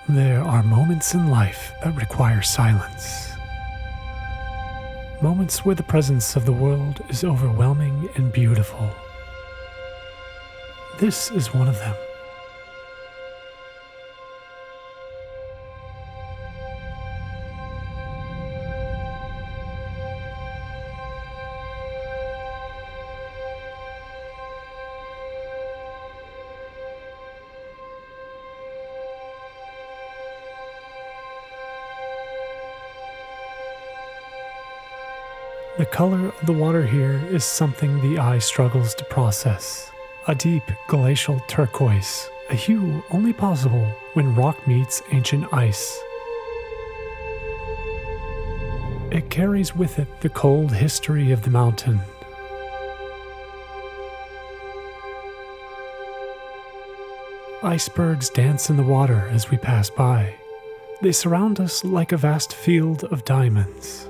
There are moments in life that require silence. Moments where the presence of the world is overwhelming and beautiful. This is one of them. The color of the water here is something the eye struggles to process. A deep glacial turquoise, a hue only possible when rock meets ancient ice. It carries with it the cold history of the mountain. Icebergs dance in the water as we pass by. They surround us like a vast field of diamonds.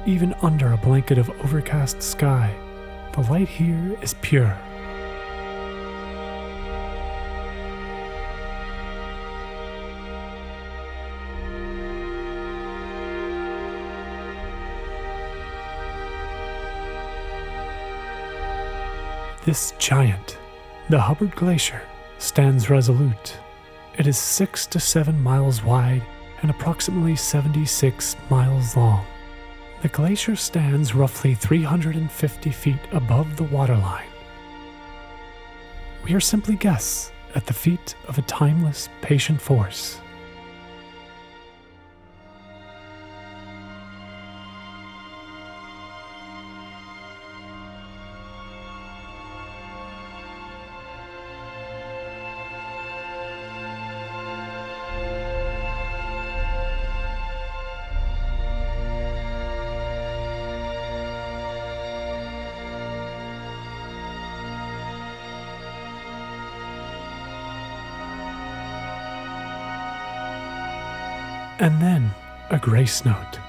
Even under a blanket of overcast sky, the light here is pure. This giant, the Hubbard Glacier, stands resolute. It is 6 to 7 miles wide and approximately 76 miles long. The glacier stands roughly 350 feet above the waterline. We are simply guests at the feet of a timeless, patient force. And then a grace note,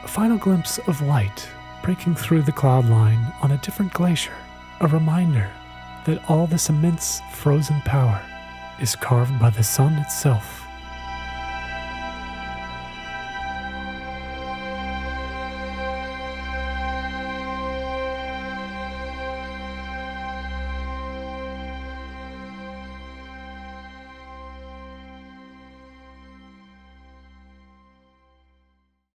a final glimpse of light breaking through the cloud line on a different glacier, a reminder that all this immense frozen power is carved by the sun itself.